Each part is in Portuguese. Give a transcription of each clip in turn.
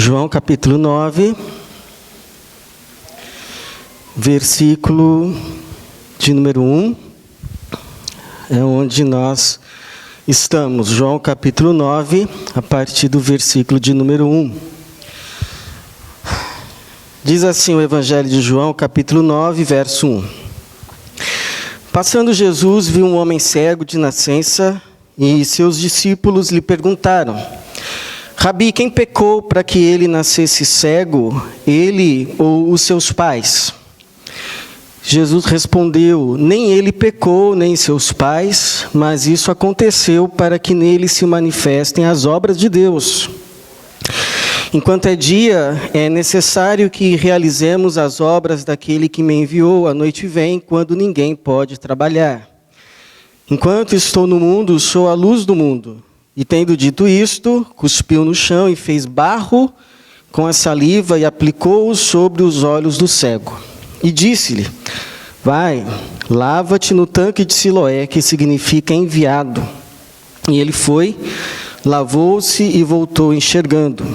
João capítulo 9, versículo de número 1, é onde nós estamos. João capítulo 9, a partir do versículo de número 1. Diz assim o Evangelho de João, capítulo 9, verso 1. Passando Jesus, viu um homem cego de nascença, e seus discípulos lhe perguntaram: Rabi, quem pecou para que ele nascesse cego, ele ou os seus pais? Jesus respondeu: nem ele pecou, nem seus pais, mas isso aconteceu para que nele se manifestem as obras de Deus. Enquanto é dia, é necessário que realizemos as obras daquele que me enviou. A noite vem, quando ninguém pode trabalhar. Enquanto estou no mundo, sou a luz do mundo. E tendo dito isto, cuspiu no chão e fez barro com a saliva e aplicou-o sobre os olhos do cego. E disse-lhe: vai, lava-te no tanque de Siloé, que significa enviado. E ele foi, lavou-se e voltou enxergando.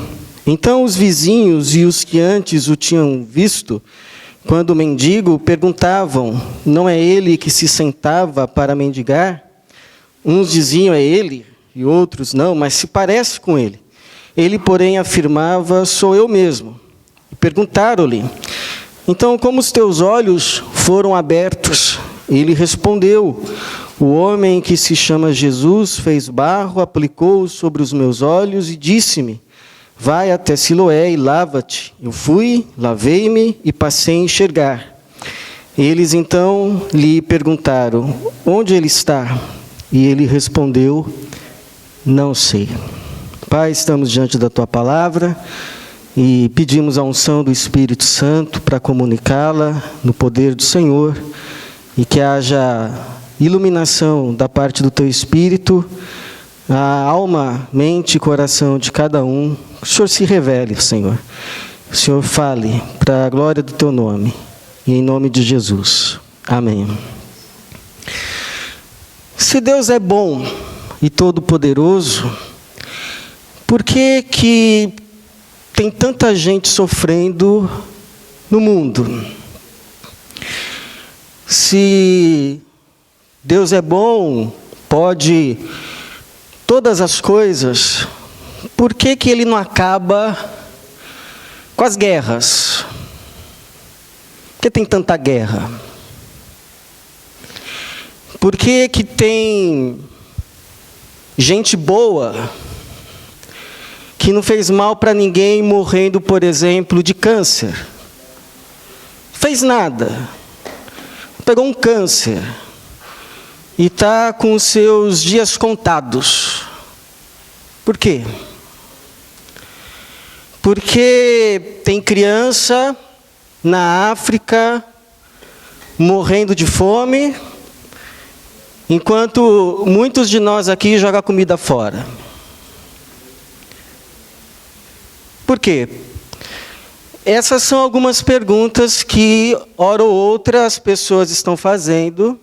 Então os vizinhos e os que antes o tinham visto, quando o mendigo, perguntavam: não é ele que se sentava para mendigar? Uns diziam: é ele. E outros: não, mas se parece com ele. Ele, porém, afirmava: sou eu mesmo. E perguntaram-lhe: então, como os teus olhos foram abertos? Ele respondeu: o homem que se chama Jesus fez barro, aplicou-o sobre os meus olhos e disse-me: vai até Siloé e lava-te. Eu fui, lavei-me e passei a enxergar. Eles então lhe perguntaram: onde ele está? E ele respondeu: não sei. Pai, estamos diante da Tua palavra e pedimos a unção do Espírito Santo para comunicá-la no poder do Senhor e que haja iluminação da parte do Teu Espírito, a alma, mente e coração de cada um. Que o Senhor se revele, Senhor. O Senhor fale para a glória do Teu nome e em nome de Jesus. Amém. Se Deus é bom e todo-poderoso, por que que tem tanta gente sofrendo no mundo? Se Deus é bom, pode todas as coisas, por que que Ele não acaba com as guerras? Por que tem tanta guerra? Por que que tem gente boa, que não fez mal para ninguém, morrendo, por exemplo, de câncer? Fez nada. Pegou um câncer e está com os seus dias contados. Por quê? Porque tem criança na África morrendo de fome, enquanto muitos de nós aqui jogam comida fora. Por quê? Essas são algumas perguntas que, hora ou outra, as pessoas estão fazendo,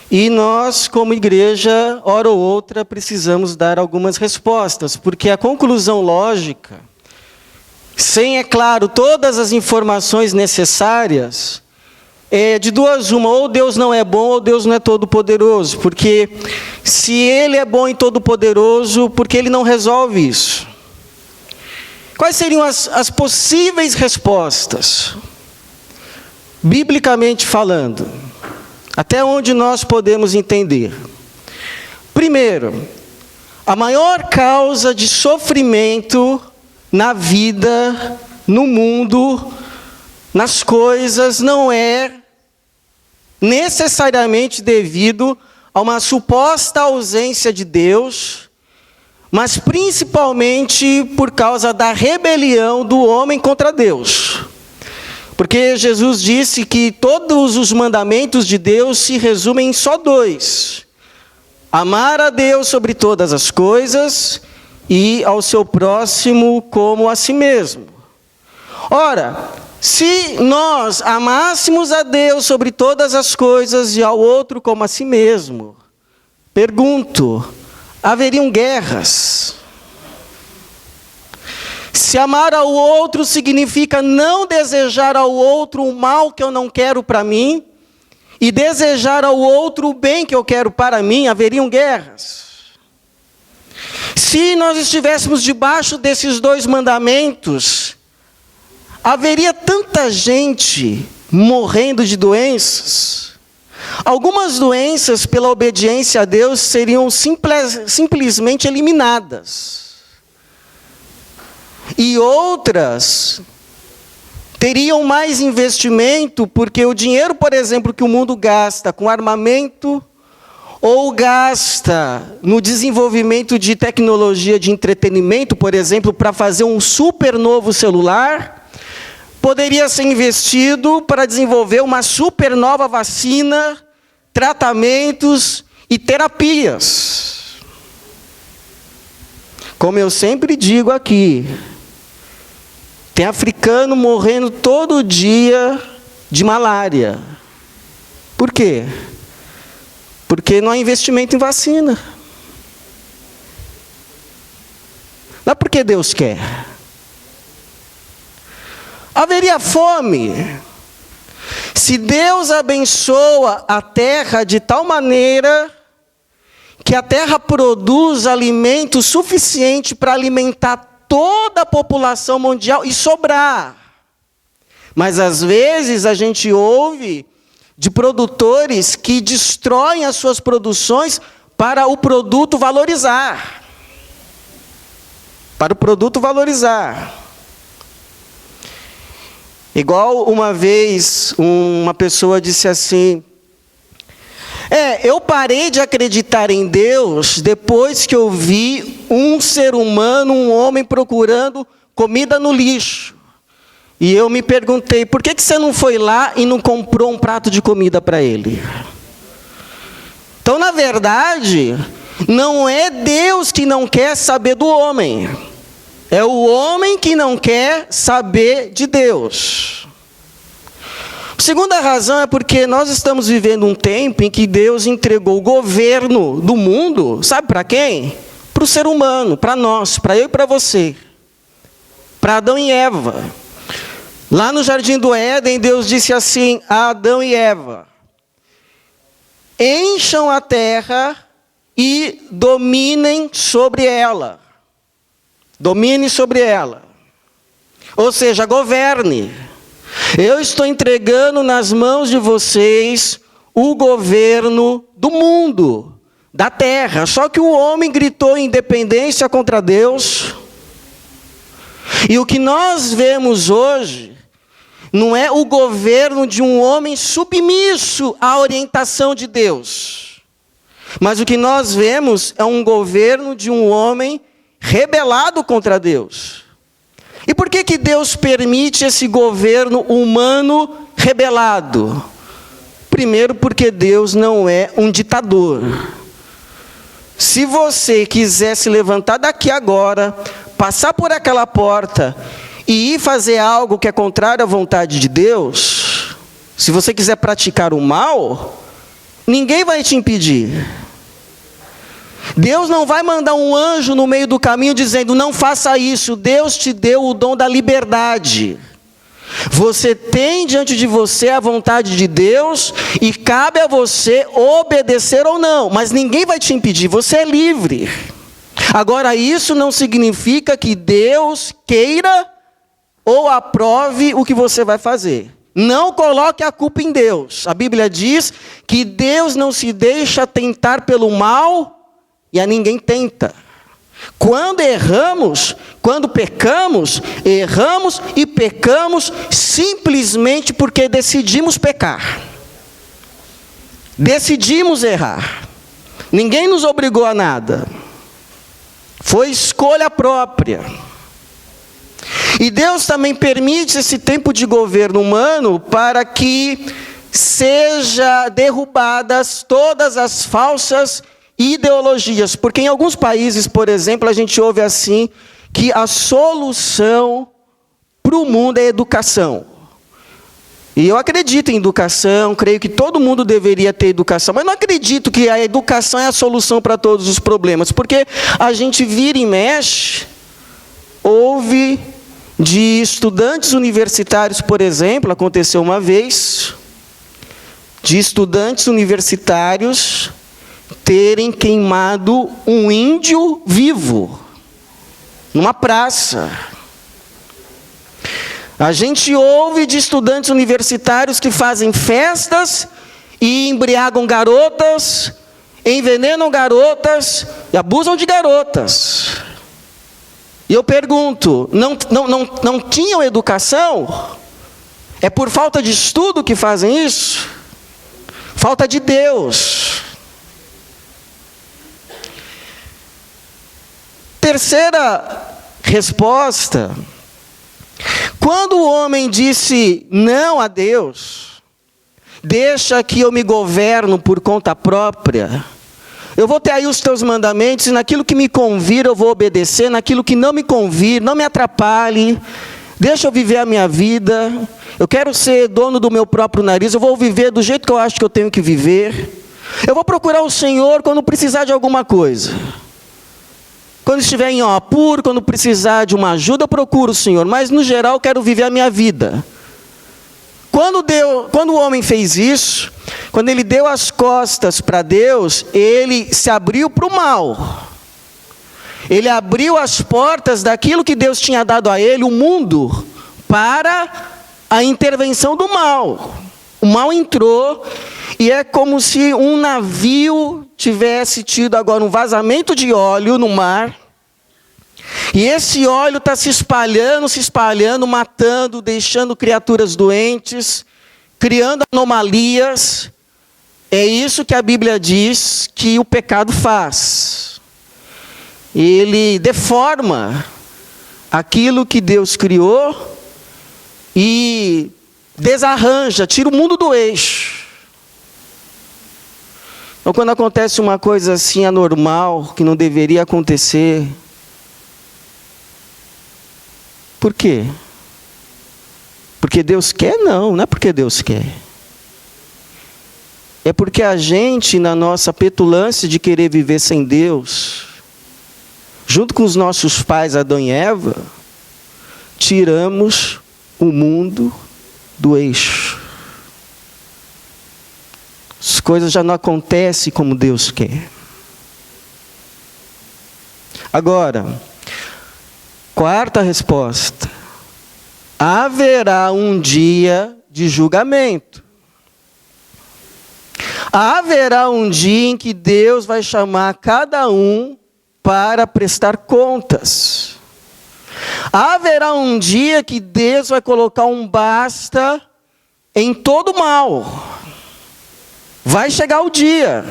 e nós, como igreja, hora ou outra, precisamos dar algumas respostas, porque a conclusão lógica, sem, é claro, todas as informações necessárias, é de duas uma: ou Deus não é bom, ou Deus não é todo-poderoso. Porque se Ele é bom e todo-poderoso, por que Ele não resolve isso? Quais seriam as possíveis respostas? Biblicamente falando, até onde nós podemos entender. Primeiro, a maior causa de sofrimento na vida, no mundo, nas coisas, não é necessariamente devido a uma suposta ausência de Deus, mas principalmente por causa da rebelião do homem contra Deus. Porque Jesus disse que todos os mandamentos de Deus se resumem em só dois: amar a Deus sobre todas as coisas e ao seu próximo como a si mesmo. Ora, se nós amássemos a Deus sobre todas as coisas e ao outro como a si mesmo, pergunto: haveriam guerras? Se amar ao outro significa não desejar ao outro o mal que eu não quero para mim, e desejar ao outro o bem que eu quero para mim, haveriam guerras. Se nós estivéssemos debaixo desses dois mandamentos, haveria tanta gente morrendo de doenças. Algumas doenças, pela obediência a Deus, seriam simplesmente eliminadas. E outras teriam mais investimento, porque o dinheiro, por exemplo, que o mundo gasta com armamento, ou gasta no desenvolvimento de tecnologia de entretenimento, por exemplo, para fazer um super novo celular, poderia ser investido para desenvolver uma super nova vacina, tratamentos e terapias. Como eu sempre digo aqui, tem africano morrendo todo dia de malária. Por quê? Porque não há investimento em vacina. Não é porque Deus quer. Haveria fome. Se Deus abençoa a terra de tal maneira que a terra produz alimento suficiente para alimentar toda a população mundial e sobrar. Mas às vezes a gente ouve de produtores que destroem as suas produções para o produto valorizar. Para o produto valorizar. Igual uma vez uma pessoa disse assim: eu parei de acreditar em Deus depois que eu vi um ser humano, um homem procurando comida no lixo. E eu me perguntei, por que você não foi lá e não comprou um prato de comida para ele? Então, na verdade, não é Deus que não quer saber do homem. É o homem que não quer saber de Deus. A segunda razão é porque nós estamos vivendo um tempo em que Deus entregou o governo do mundo, sabe para quem? Para o ser humano, para nós, para eu e para você. Para Adão e Eva. Lá no Jardim do Éden, Deus disse assim a Adão e Eva: encham a terra e dominem sobre ela. Domine sobre ela. Ou seja, governe. Eu estou entregando nas mãos de vocês o governo do mundo, da terra. Só que o homem gritou independência contra Deus. E o que nós vemos hoje não é o governo de um homem submisso à orientação de Deus. Mas o que nós vemos é um governo de um homem rebelado contra Deus. E por que Deus permite esse governo humano rebelado? Primeiro, porque Deus não é um ditador. Se você quiser se levantar daqui agora, passar por aquela porta e ir fazer algo que é contrário à vontade de Deus, se você quiser praticar o mal, ninguém vai te impedir. Deus não vai mandar um anjo no meio do caminho dizendo, não faça isso. Deus te deu o dom da liberdade. Você tem diante de você a vontade de Deus e cabe a você obedecer ou não. Mas ninguém vai te impedir, você é livre. Agora, isso não significa que Deus queira ou aprove o que você vai fazer. Não coloque a culpa em Deus. A Bíblia diz que Deus não se deixa tentar pelo mal e a ninguém tenta. Quando erramos, quando pecamos, erramos e pecamos simplesmente porque decidimos pecar. Decidimos errar. Ninguém nos obrigou a nada. Foi escolha própria. E Deus também permite esse tempo de governo humano para que sejam derrubadas todas as falsas ideologias, porque em alguns países, por exemplo, a gente ouve assim, que a solução para o mundo é educação. E eu acredito em educação, creio que todo mundo deveria ter educação, mas não acredito que a educação é a solução para todos os problemas, porque a gente vira e mexe, ouve de estudantes universitários, por exemplo, aconteceu uma vez, de estudantes universitários terem queimado um índio vivo, numa praça. A gente ouve de estudantes universitários que fazem festas e embriagam garotas, envenenam garotas e abusam de garotas. E eu pergunto, não tinham educação? É por falta de estudo que fazem isso? Falta de Deus. Terceira resposta: quando o homem disse não a Deus, deixa que eu me governo por conta própria, eu vou ter aí os teus mandamentos, e naquilo que me convir eu vou obedecer, naquilo que não me convir, não me atrapalhe, deixa eu viver a minha vida, eu quero ser dono do meu próprio nariz, eu vou viver do jeito que eu acho que eu tenho que viver, eu vou procurar o Senhor quando precisar de alguma coisa. Quando estiver em apuro, quando precisar de uma ajuda, eu procuro o Senhor, mas no geral eu quero viver a minha vida. Quando o homem fez isso, quando ele deu as costas para Deus, ele se abriu para o mal. Ele abriu as portas daquilo que Deus tinha dado a ele, o mundo, para a intervenção do mal. O mal entrou e é como se um navio tivesse tido agora um vazamento de óleo no mar. E esse óleo está se espalhando, matando, deixando criaturas doentes, criando anomalias. É isso que a Bíblia diz que o pecado faz. Ele deforma aquilo que Deus criou e desarranja, tira o mundo do eixo. Então, quando acontece uma coisa assim anormal, que não deveria acontecer, por quê? Porque Deus quer? Não é porque Deus quer. É porque a gente, na nossa petulância de querer viver sem Deus, junto com os nossos pais Adão e Eva, tiramos o mundo do eixo. As coisas já não acontecem como Deus quer. Agora, quarta resposta: haverá um dia de julgamento. Haverá um dia em que Deus vai chamar cada um para prestar contas. Haverá um dia que Deus vai colocar um basta em todo mal. Vai chegar o dia.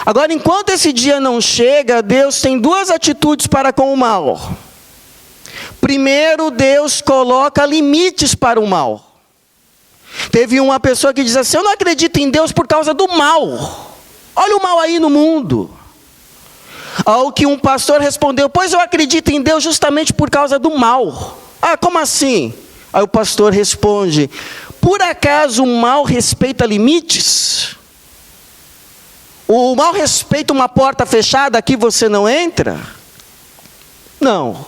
Agora, enquanto esse dia não chega, Deus tem duas atitudes para com o mal. Primeiro, Deus coloca limites para o mal. Teve uma pessoa que diz assim: eu não acredito em Deus por causa do mal. Olha o mal aí no mundo. Ao que um pastor respondeu: pois eu acredito em Deus justamente por causa do mal. Ah, como assim? Aí o pastor responde: por acaso o mal respeita limites? O mal respeita uma porta fechada, aqui você não entra? Não.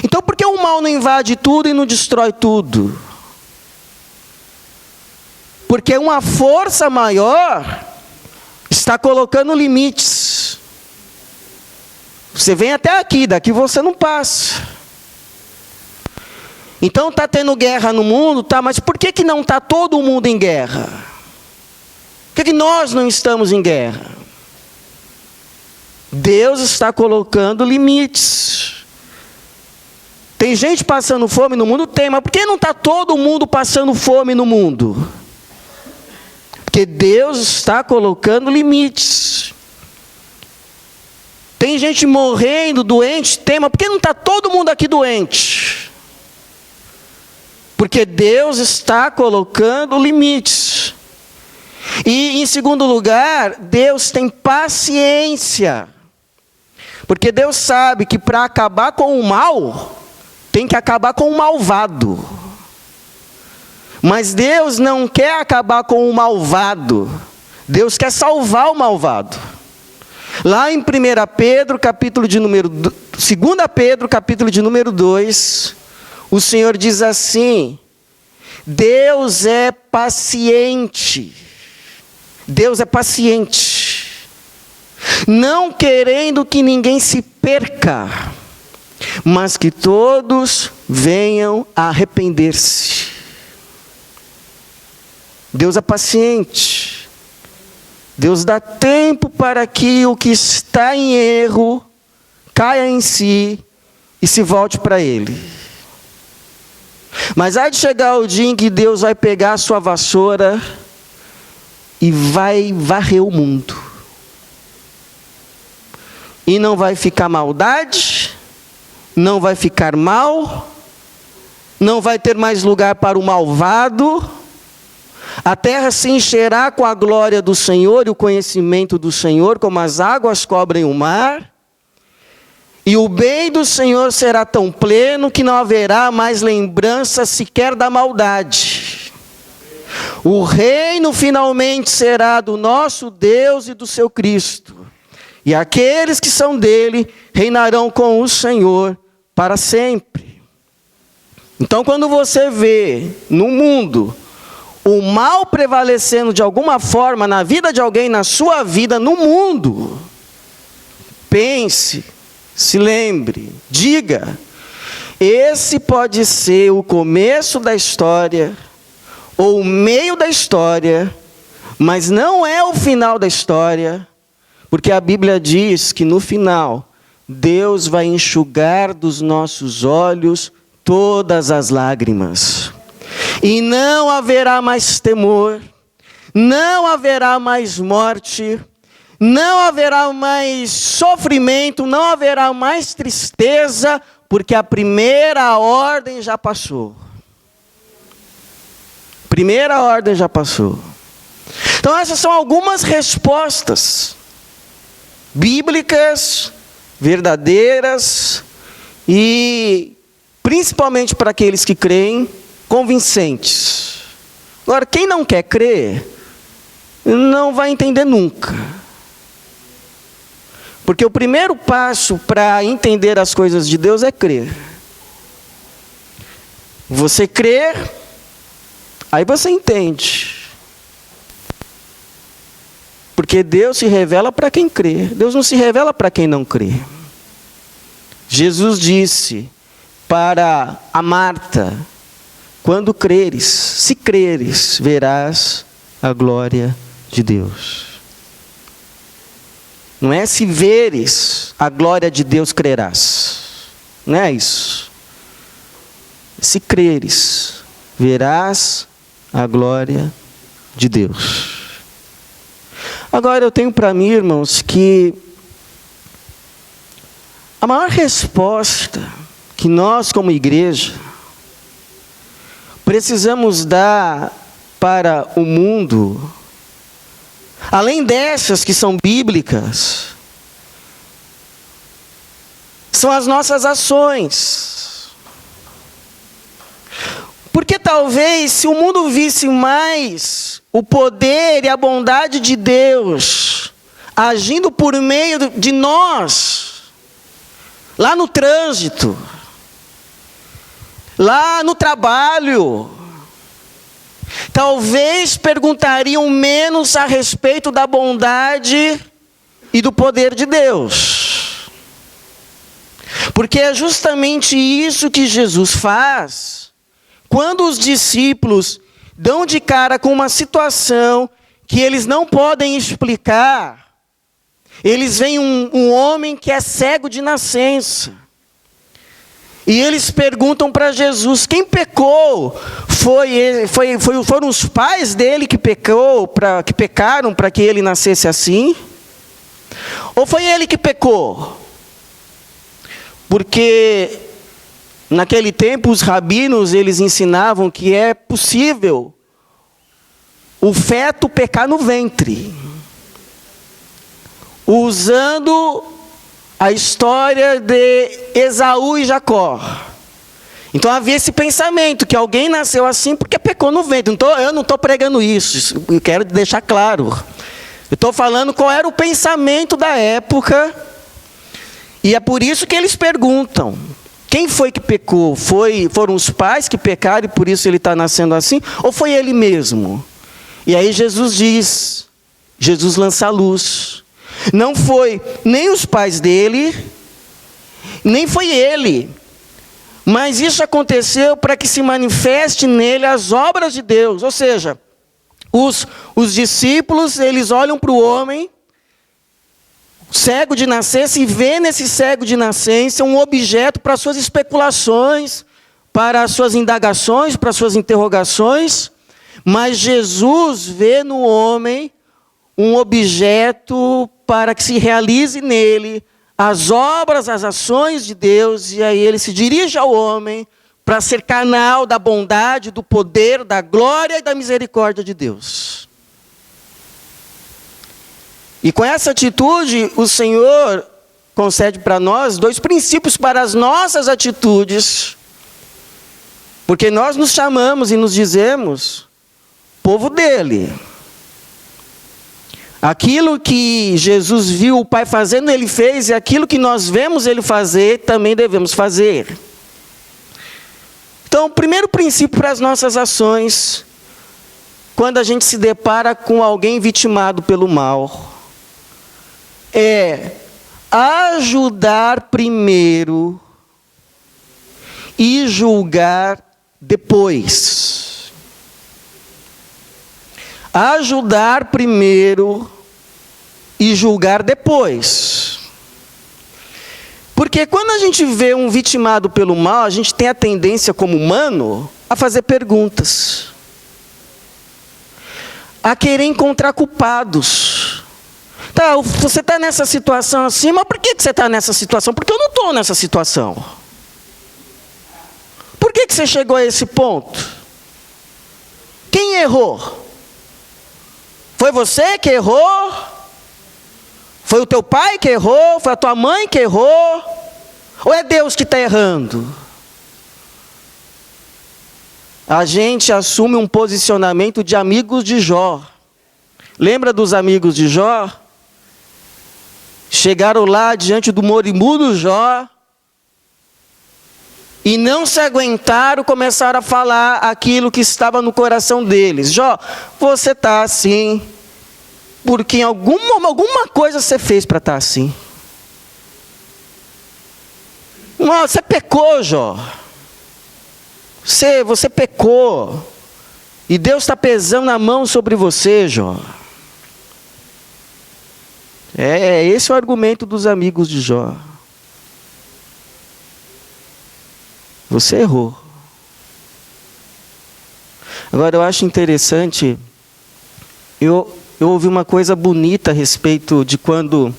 Então por que o mal não invade tudo e não destrói tudo? Porque uma força maior está colocando limites. Você vem até aqui, daqui você não passa. Então está tendo guerra no mundo, tá? Mas por que não está todo mundo em guerra? Por que nós não estamos em guerra? Deus está colocando limites. Tem gente passando fome no mundo? Tem, mas por que não está todo mundo passando fome no mundo? Porque Deus está colocando limites. Tem gente morrendo, doente? Tem, mas por que não está todo mundo aqui doente? Porque Deus está colocando limites. E em segundo lugar, Deus tem paciência. Porque Deus sabe que para acabar com o mal, tem que acabar com o malvado. Mas Deus não quer acabar com o malvado. Deus quer salvar o malvado. Lá em 2 Pedro, capítulo de número 2, o Senhor diz assim: Deus é paciente. Deus é paciente, não querendo que ninguém se perca, mas que todos venham a arrepender-se. Deus é paciente. Deus dá tempo para que o que está em erro caia em si e se volte para Ele. Mas há de chegar o dia em que Deus vai pegar a sua vassoura e vai varrer o mundo. E não vai ficar maldade, não vai ficar mal, não vai ter mais lugar para o malvado. A terra se encherá com a glória do Senhor e o conhecimento do Senhor, como as águas cobrem o mar. E o bem do Senhor será tão pleno que não haverá mais lembrança sequer da maldade. O reino finalmente será do nosso Deus e do seu Cristo. E aqueles que são dele reinarão com o Senhor para sempre. Então, quando você vê no mundo o mal prevalecendo de alguma forma na vida de alguém, na sua vida, no mundo, pense, se lembre, diga: esse pode ser o começo da história, ou o meio da história, mas não é o final da história, porque a Bíblia diz que no final, Deus vai enxugar dos nossos olhos todas as lágrimas. E não haverá mais temor, não haverá mais morte, não haverá mais sofrimento, não haverá mais tristeza, porque a primeira ordem já passou. Primeira ordem já passou. Então essas são algumas respostas bíblicas, verdadeiras e principalmente para aqueles que creem, convincentes. Agora, quem não quer crer, não vai entender nunca. Porque o primeiro passo para entender as coisas de Deus é crer. Você crer, aí você entende. Porque Deus se revela para quem crê. Deus não se revela para quem não crê. Jesus disse para a Marta: quando creres, se creres, verás a glória de Deus. Não é se veres a glória de Deus, crerás. Não é isso. Se creres, verás a glória de Deus. Agora eu tenho para mim, irmãos, que a maior resposta que nós como igreja precisamos dar para o mundo, além dessas que são bíblicas, são as nossas ações. Porque talvez se o mundo visse mais o poder e a bondade de Deus agindo por meio de nós, lá no trânsito, lá no trabalho, talvez perguntariam menos a respeito da bondade e do poder de Deus. Porque é justamente isso que Jesus faz quando os discípulos dão de cara com uma situação que eles não podem explicar. Eles veem um homem que é cego de nascença. E eles perguntam para Jesus: quem pecou? Foram os pais dele que pecaram para que ele nascesse assim? Ou foi ele que pecou? Porque naquele tempo os rabinos, eles ensinavam que é possível o feto pecar no ventre, usando a história de Esaú e Jacó. Então havia esse pensamento, que alguém nasceu assim porque pecou no ventre. Eu não estou pregando isso, eu quero deixar claro. Eu estou falando qual era o pensamento da época, e é por isso que eles perguntam: Quem foi que pecou? Foram os pais que pecaram e por isso ele está nascendo assim? Ou foi ele mesmo? E aí Jesus lança a luz. Não foi nem os pais dele, nem foi ele. Mas isso aconteceu para que se manifeste nele as obras de Deus. Ou seja, os discípulos, eles olham para o homem, cego de nascença, e vê nesse cego de nascença um objeto para suas especulações, para as suas indagações, para as suas interrogações. Mas Jesus vê no homem um objeto para que se realize nele as obras, as ações de Deus, e aí ele se dirige ao homem para ser canal da bondade, do poder, da glória e da misericórdia de Deus. E com essa atitude, o Senhor concede para nós 2 princípios para as nossas atitudes, porque nós nos chamamos e nos dizemos povo dele. Aquilo que Jesus viu o Pai fazendo, ele fez, e aquilo que nós vemos ele fazer, também devemos fazer. Então, o primeiro princípio para as nossas ações, quando a gente se depara com alguém vitimado pelo mal, é ajudar primeiro e julgar depois. Ajudar primeiro e julgar depois. Porque quando a gente vê um vitimado pelo mal, a gente tem a tendência como humano a fazer perguntas, a querer encontrar culpados. Tá, você está nessa situação assim, mas por que você está nessa situação? Porque eu não estou nessa situação. Por que você chegou a esse ponto? Quem errou? Foi você que errou? Foi o teu pai que errou? Foi a tua mãe que errou? Ou é Deus que está errando? A gente assume um posicionamento de amigos de Jó. Lembra dos amigos de Jó? Chegaram lá diante do moribundo Jó e não se aguentaram, começaram a falar aquilo que estava no coração deles. Jó, você está assim porque alguma coisa você fez para estar assim. Não, você pecou, Jó. Você pecou. E Deus está pesando a mão sobre você, Jó. Esse é o argumento dos amigos de Jó. Você errou. Agora eu acho interessante, eu ouvi uma coisa bonita a respeito de quando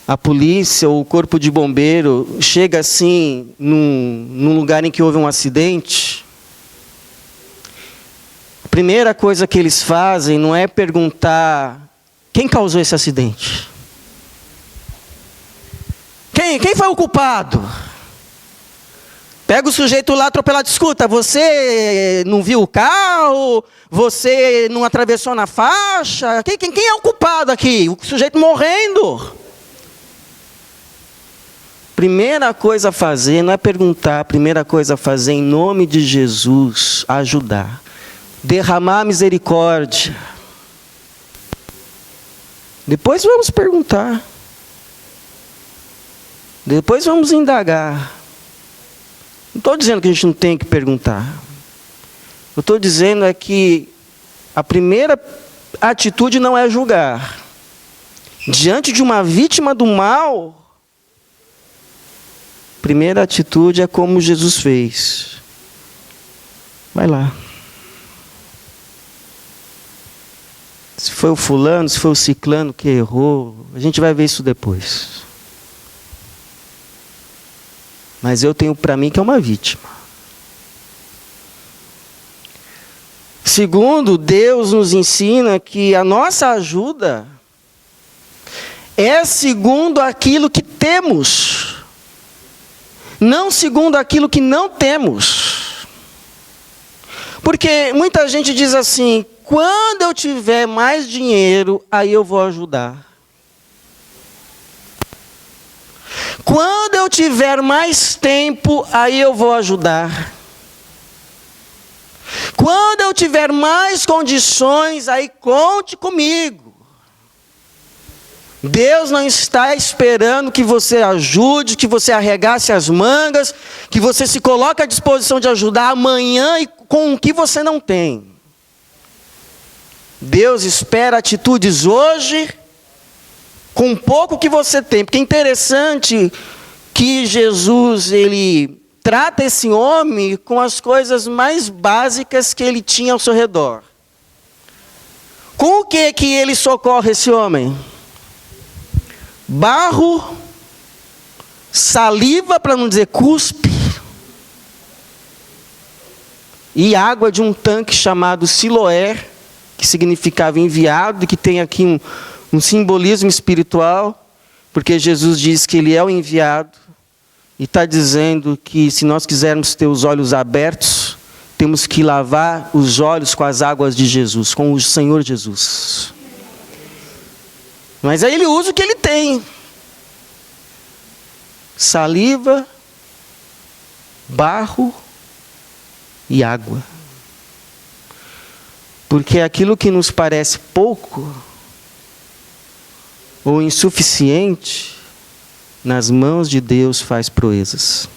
a polícia ou o corpo de bombeiro chega assim num lugar em que houve um acidente. A primeira coisa que eles fazem não é perguntar quem causou esse acidente. Quem foi o culpado? Pega o sujeito lá atropelado, escuta, você não viu o carro? Você não atravessou na faixa? Quem é o culpado aqui? O sujeito morrendo. Primeira coisa a fazer, não é perguntar, a primeira coisa a fazer em nome de Jesus, ajudar. Derramar misericórdia. Depois vamos perguntar. Depois vamos indagar. Não estou dizendo que a gente não tem que perguntar. Eu estou dizendo é que a primeira atitude não é julgar. Diante de uma vítima do mal, a primeira atitude é como Jesus fez. Vai lá. Se foi o fulano, se foi o ciclano que errou, a gente vai ver isso depois. Mas eu tenho para mim que é uma vítima. Segundo, Deus nos ensina que a nossa ajuda é segundo aquilo que temos, não segundo aquilo que não temos. Porque muita gente diz assim, quando eu tiver mais dinheiro, aí eu vou ajudar. Quando eu tiver mais tempo, aí eu vou ajudar. Quando eu tiver mais condições, aí conte comigo. Deus não está esperando que você ajude, que você arregace as mangas, que você se coloque à disposição de ajudar amanhã e com o que você não tem. Deus espera atitudes hoje, com pouco que você tem. Porque é interessante que Jesus, ele trata esse homem com as coisas mais básicas que ele tinha ao seu redor. Com o que ele socorre esse homem? Barro, saliva, para não dizer cuspe, e água de um tanque chamado Siloé, que significava enviado, e que tem aqui um simbolismo espiritual, porque Jesus diz que ele é o enviado, e está dizendo que se nós quisermos ter os olhos abertos, temos que lavar os olhos com as águas de Jesus, com o Senhor Jesus. Mas aí ele usa o que ele tem. Saliva, barro e água. Porque aquilo que nos parece pouco ou insuficiente, nas mãos de Deus faz proezas.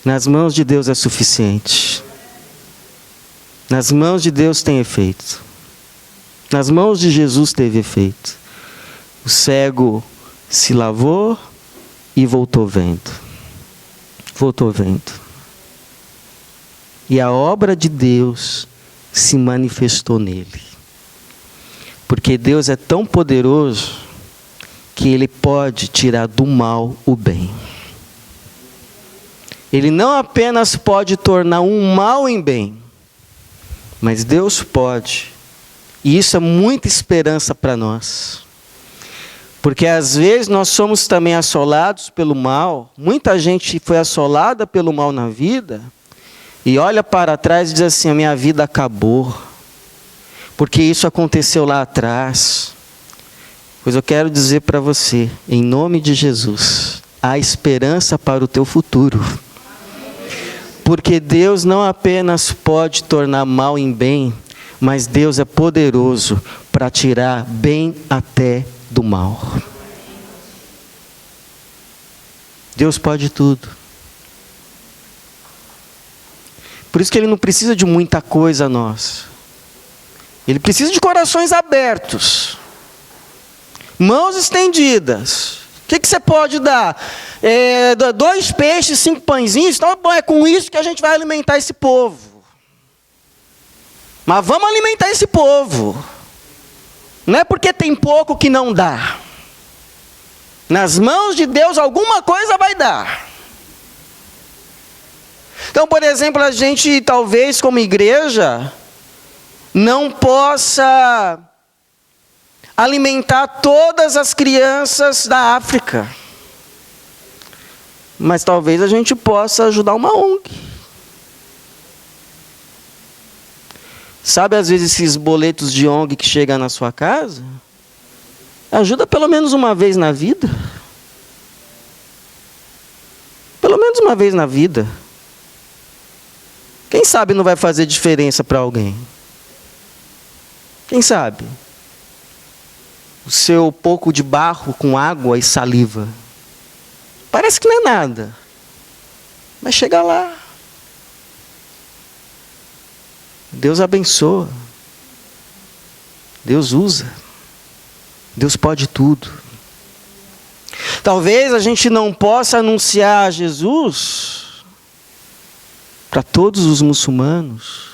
Nas mãos de Deus é suficiente. Nas mãos de Deus tem efeito. Nas mãos de Jesus teve efeito. O cego se lavou e voltou vendo. Voltou vendo. E a obra de Deus se manifestou nele. Porque Deus é tão poderoso que Ele pode tirar do mal o bem. Ele não apenas pode tornar um mal em bem, mas Deus pode. E isso é muita esperança para nós. Porque às vezes nós somos também assolados pelo mal. Muita gente foi assolada pelo mal na vida e olha para trás e diz assim: a minha vida acabou, porque isso aconteceu lá atrás. Pois eu quero dizer para você, em nome de Jesus, há esperança para o teu futuro. Porque Deus não apenas pode tornar mal em bem, mas Deus é poderoso para tirar bem até do mal. Deus pode tudo. Por isso que Ele não precisa de muita coisa nossa. Ele precisa de corações abertos, mãos estendidas. O que você pode dar? 2 peixes, 5 pãezinhos. Então é com isso que a gente vai alimentar esse povo. Mas vamos alimentar esse povo. Não é porque tem pouco que não dá. Nas mãos de Deus alguma coisa vai dar. Então, por exemplo, a gente talvez como igreja não possa alimentar todas as crianças da África. Mas talvez a gente possa ajudar uma ONG. Sabe, às vezes, esses boletos de ONG que chegam na sua casa? Ajuda pelo menos uma vez na vida. Pelo menos uma vez na vida. Quem sabe não vai fazer diferença para alguém? Quem sabe? O seu pouco de barro com água e saliva. Parece que não é nada. Mas chega lá. Deus abençoa. Deus usa. Deus pode tudo. Talvez a gente não possa anunciar Jesus para todos os muçulmanos.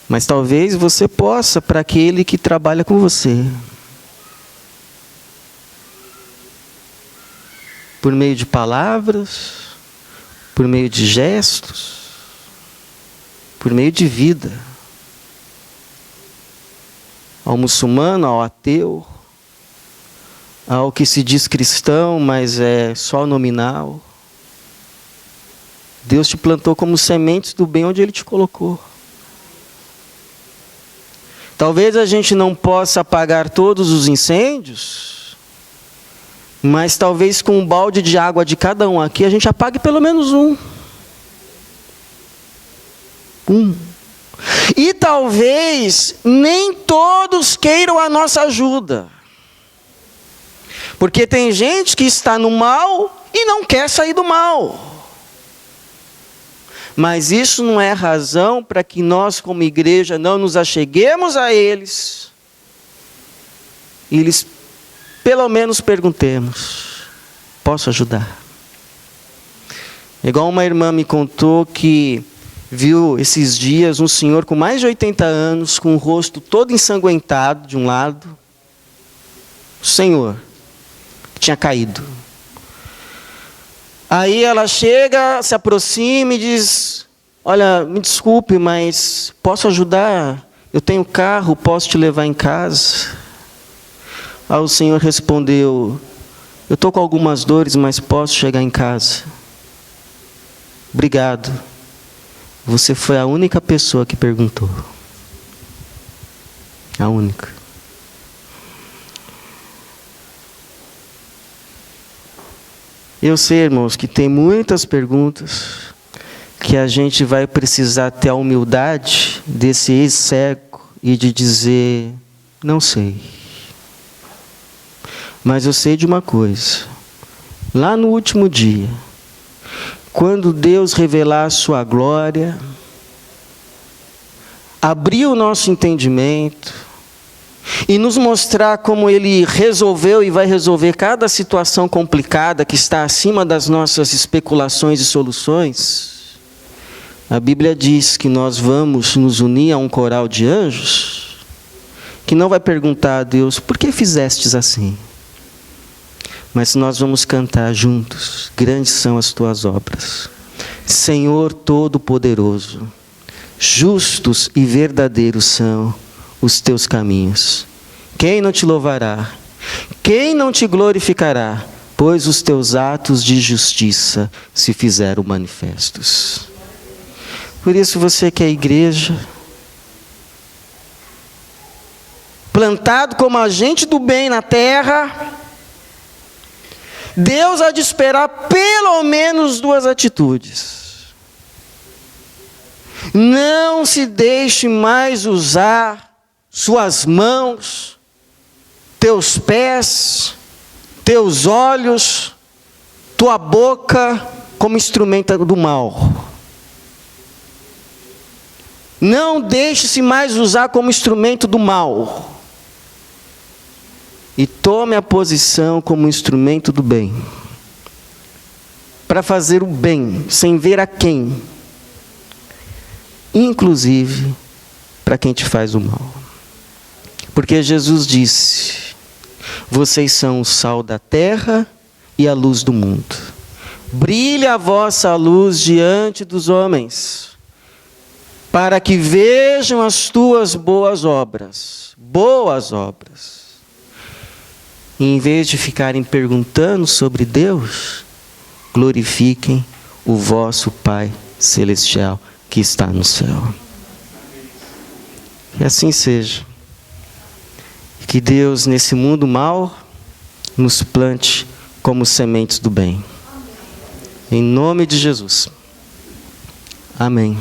Mas talvez você possa para aquele que trabalha com você. Por meio de palavras, por meio de gestos, por meio de vida. Ao muçulmano, ao ateu, ao que se diz cristão, mas é só nominal. Deus te plantou como sementes do bem onde Ele te colocou. Talvez a gente não possa apagar todos os incêndios, Mas talvez com um balde de água de cada um aqui, a gente apague pelo menos um. E talvez nem todos queiram a nossa ajuda. Porque tem gente que está no mal e não quer sair do mal. Mas isso não é razão para que nós, como igreja, não nos acheguemos a eles e lhes, pelo menos, perguntemos: posso ajudar? Igual uma irmã me contou que viu esses dias um senhor com mais de 80 anos, com o rosto todo ensanguentado de um lado. O senhor tinha caído. Aí ela chega, se aproxima e diz: olha, me desculpe, mas posso ajudar? Eu tenho carro, posso te levar em casa? Aí o Senhor respondeu: eu estou com algumas dores, mas posso chegar em casa? Obrigado. Você foi a única pessoa que perguntou. A única. Eu sei, irmãos, que tem muitas perguntas que a gente vai precisar ter a humildade desse ex-cego e de dizer: não sei. Mas eu sei de uma coisa: lá no último dia, quando Deus revelar a sua glória, abrir o nosso entendimento e nos mostrar como Ele resolveu e vai resolver cada situação complicada que está acima das nossas especulações e soluções, a Bíblia diz que nós vamos nos unir a um coral de anjos que não vai perguntar a Deus: por que fizestes assim? Mas nós vamos cantar juntos: grandes são as tuas obras, Senhor Todo-Poderoso, justos e verdadeiros são os teus caminhos. Quem não te louvará? Quem não te glorificará? Pois os teus atos de justiça se fizeram manifestos. Por isso, você que é igreja, plantado como agente do bem na terra, Deus há de esperar pelo menos duas atitudes. Não se deixe mais usar suas mãos, teus pés, teus olhos, tua boca como instrumento do mal. Não deixe-se mais usar como instrumento do mal. E tome a posição como instrumento do bem. Para fazer o bem, sem ver a quem. Inclusive, para quem te faz o mal. Porque Jesus disse: vocês são o sal da terra e a luz do mundo. Brilhe a vossa luz diante dos homens, para que vejam as tuas boas obras. Boas obras. E em vez de ficarem perguntando sobre Deus, glorifiquem o vosso Pai Celestial que está no céu. Que assim seja. Que Deus, nesse mundo mau, nos plante como sementes do bem. Em nome de Jesus. Amém.